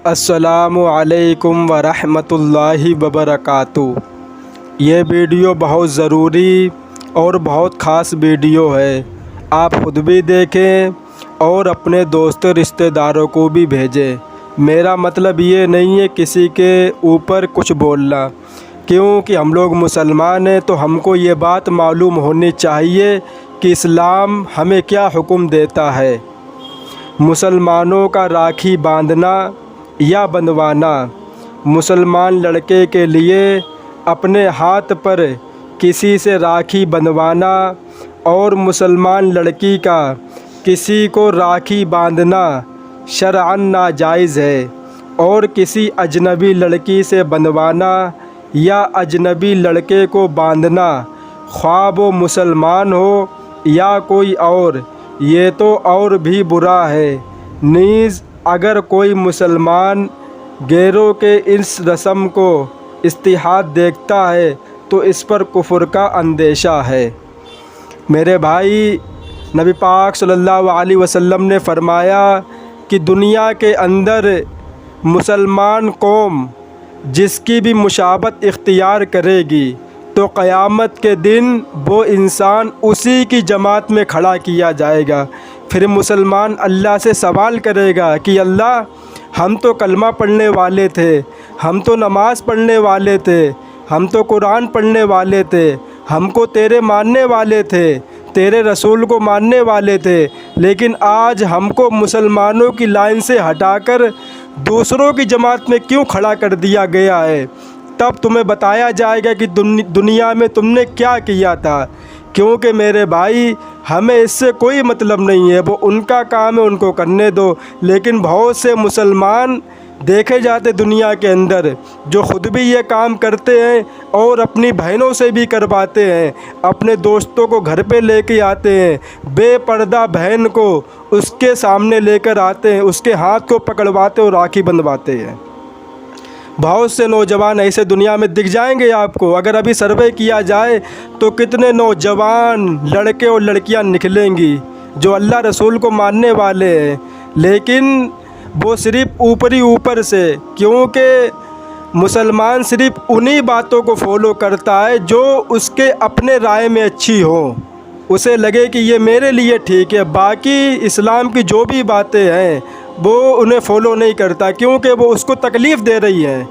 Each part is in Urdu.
السلام علیکم ورحمۃ اللہ وبرکاتہ۔ یہ ویڈیو بہت ضروری اور بہت خاص ویڈیو ہے۔ آپ خود بھی دیکھیں اور اپنے دوست رشتہ داروں کو بھی بھیجیں۔ میرا مطلب یہ نہیں ہے کسی کے اوپر کچھ بولنا، کیونکہ ہم لوگ مسلمان ہیں تو ہم کو یہ بات معلوم ہونی چاہیے کہ اسلام ہمیں کیا حکم دیتا ہے۔ مسلمانوں کا راکھی باندھنا یا بندھوانا، مسلمان لڑکے کے لیے اپنے ہاتھ پر کسی سے راکھی بندھوانا اور مسلمان لڑکی کا کسی کو راکھی باندھنا شرعاً ناجائز ہے، اور کسی اجنبی لڑکی سے بندھوانا یا اجنبی لڑکے کو باندھنا، خواہ وہ مسلمان ہو یا کوئی اور، یہ تو اور بھی برا ہے۔ نیز اگر کوئی مسلمان غیروں کے اس رسم کو استحال دیکھتا ہے تو اس پر کفر کا اندیشہ ہے۔ میرے بھائی، نبی پاک صلی اللہ علیہ وسلم نے فرمایا کہ دنیا کے اندر مسلمان قوم جس کی بھی مشابہت اختیار کرے گی تو قیامت کے دن وہ انسان اسی کی جماعت میں کھڑا کیا جائے گا۔ پھر مسلمان اللہ سے سوال کرے گا کہ اللہ، ہم تو کلمہ پڑھنے والے تھے، ہم تو نماز پڑھنے والے تھے، ہم تو قرآن پڑھنے والے تھے، ہم کو تیرے ماننے والے تھے، تیرے رسول کو ماننے والے تھے، لیکن آج ہم کو مسلمانوں کی لائن سے ہٹا کر دوسروں کی جماعت میں کیوں کھڑا کر دیا گیا ہے؟ تب تمہیں بتایا جائے گا کہ دنیا میں تم نے کیا کیا تھا۔ کیونکہ میرے بھائی، ہمیں اس سے کوئی مطلب نہیں ہے، وہ ان کا کام ہے، ان کو کرنے دو۔ لیکن بہت سے مسلمان دیکھے جاتے دنیا کے اندر جو خود بھی یہ کام کرتے ہیں اور اپنی بہنوں سے بھی کرواتے ہیں، اپنے دوستوں کو گھر پہ لے کے آتے ہیں، بے پردہ بہن کو اس کے سامنے لے کر آتے ہیں، اس کے ہاتھ کو پکڑواتے اور راکھی بندھواتے ہیں۔ بہت سے نوجوان ایسے دنیا میں دکھ جائیں گے آپ کو۔ اگر ابھی سروے کیا جائے تو کتنے نوجوان لڑکے اور لڑکیاں نکلیں گی جو اللہ رسول کو ماننے والے ہیں، لیکن وہ صرف اوپر سے، کیونکہ مسلمان صرف انہی باتوں کو فالو کرتا ہے جو اس کے اپنے رائے میں اچھی ہوں، اسے لگے کہ یہ میرے لیے ٹھیک ہے۔ باقی اسلام کی جو بھی باتیں ہیں وہ انہیں فالو نہیں کرتا، کیونکہ وہ اس کو تکلیف دے رہی ہیں،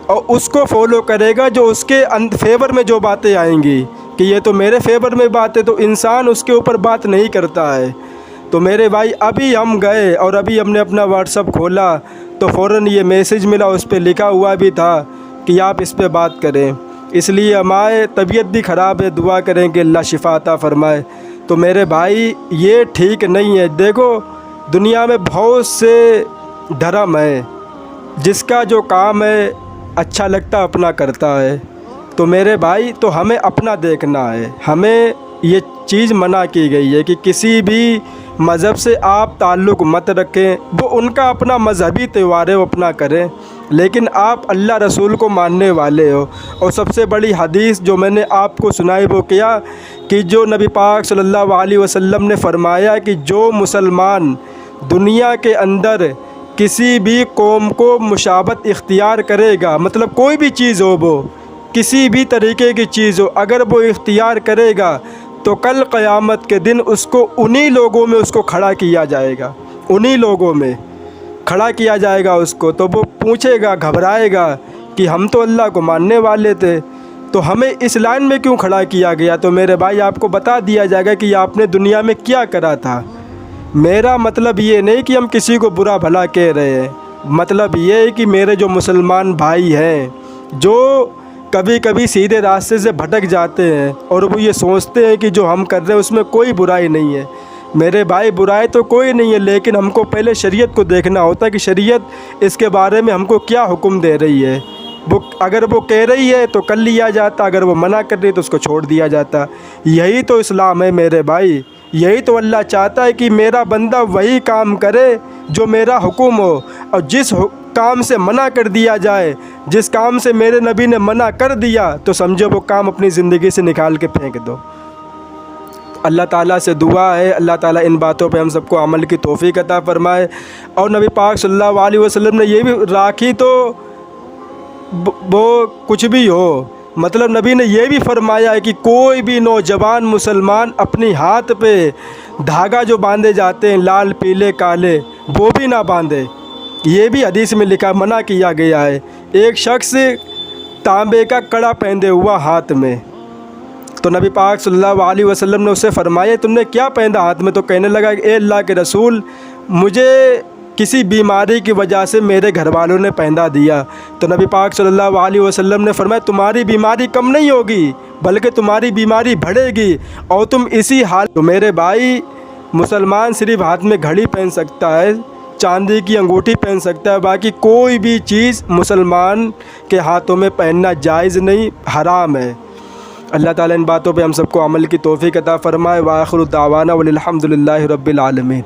اور اس کو فالو کرے گا جو اس کے فیور میں جو باتیں آئیں گی کہ یہ تو میرے فیور میں بات ہے، تو انسان اس کے اوپر بات نہیں کرتا ہے۔ تو میرے بھائی، ابھی ہم گئے اور ابھی ہم نے اپنا واٹس ایپ کھولا تو فوراً یہ میسج ملا، اس پہ لکھا ہوا بھی تھا کہ آپ اس پہ بات کریں۔ اس لیے ہماری طبیعت بھی خراب ہے، دعا کریں کہ اللہ شفا عطا فرمائے۔ تو میرے بھائی، یہ ٹھیک نہیں ہے۔ دیکھو، دنیا میں بہت سے دھرم ہے، جس کا جو کام ہے اچھا لگتا اپنا کرتا ہے۔ تو میرے بھائی، تو ہمیں اپنا دیکھنا ہے۔ ہمیں یہ چیز منع کی گئی ہے کہ کسی بھی مذہب سے آپ تعلق مت رکھیں، وہ ان کا اپنا مذہبی تہوار ہے، وہ اپنا کریں، لیکن آپ اللہ رسول کو ماننے والے ہو۔ اور سب سے بڑی حدیث جو میں نے آپ کو سنائی وہ کیا کہ جو نبی پاک صلی اللہ علیہ وسلم نے فرمایا کہ جو مسلمان دنیا کے اندر کسی بھی قوم کو مشابہت اختیار کرے گا، مطلب کوئی بھی چیز ہو، وہ کسی بھی طریقے کی چیز ہو، اگر وہ اختیار کرے گا تو کل قیامت کے دن اس کو انہی لوگوں میں اس کو کھڑا کیا جائے گا، انہی لوگوں میں کھڑا کیا جائے گا اس کو۔ تو وہ پوچھے گا، گھبرائے گا کہ ہم تو اللہ کو ماننے والے تھے، تو ہمیں اس لائن میں کیوں کھڑا کیا گیا؟ تو میرے بھائی، آپ کو بتا دیا جائے گا کہ آپ نے دنیا میں کیا کرا تھا۔ میرا مطلب یہ نہیں کہ ہم کسی کو برا بھلا کہہ رہے ہیں، مطلب یہ ہے کہ میرے جو مسلمان بھائی ہیں جو کبھی کبھی سیدھے راستے سے بھٹک جاتے ہیں اور وہ یہ سوچتے ہیں کہ جو ہم کر رہے ہیں اس میں کوئی برائی نہیں ہے، میرے بھائی برائی تو کوئی نہیں ہے، لیکن ہم کو پہلے شریعت کو دیکھنا ہوتا ہے کہ شریعت اس کے بارے میں ہم کو کیا حکم دے رہی ہے۔ وہ اگر وہ کہہ رہی ہے تو کر لیا جاتا، اگر وہ منع کر رہی ہے تو اس کو چھوڑ دیا جاتا۔ یہی تو اسلام ہے میرے بھائی، یہی تو اللہ چاہتا ہے کہ میرا بندہ وہی کام کرے جو میرا حکم ہو، اور جس کام سے منع کر دیا جائے، جس کام سے میرے نبی نے منع کر دیا، تو سمجھو وہ کام اپنی زندگی سے نکال کے پھینک دو۔ اللہ تعالیٰ سے دعا ہے اللہ تعالیٰ ان باتوں پہ ہم سب کو عمل کی توفیق عطا فرمائے۔ اور نبی پاک صلی اللہ علیہ وسلم نے یہ بھی راکھی تو وہ کچھ بھی ہو، مطلب نبی نے یہ بھی فرمایا ہے کہ کوئی بھی نوجوان مسلمان اپنی ہاتھ پہ دھاگا جو باندھے جاتے ہیں لال پیلے کالے وہ بھی نہ باندھے، یہ بھی حدیث میں لکھا منع کیا گیا ہے۔ ایک شخص تانبے کا کڑا پہنے ہوا ہاتھ میں، تو نبی پاک صلی اللہ علیہ وسلم نے اسے فرمایا تم نے کیا پہنا ہاتھ میں؟ تو کہنے لگا کہ اے اللہ کے رسول مجھے کسی بیماری کی وجہ سے میرے گھر والوں نے پہنا دیا۔ تو نبی پاک صلی اللہ علیہ وسلم نے فرمایا تمہاری بیماری کم نہیں ہوگی بلکہ تمہاری بیماری بڑھے گی اور تم اسی حال۔ تو میرے بھائی، مسلمان صرف ہاتھ میں گھڑی پہن سکتا ہے، چاندی کی انگوٹھی پہن سکتا ہے، باقی کوئی بھی چیز مسلمان کے ہاتھوں میں پہننا جائز نہیں، حرام ہے۔ اللہ تعالیٰ ان باتوں پہ ہم سب کو عمل کی توفیق عطا فرمائے۔ وآخر دعوانا والحمد للہ رب العالمین۔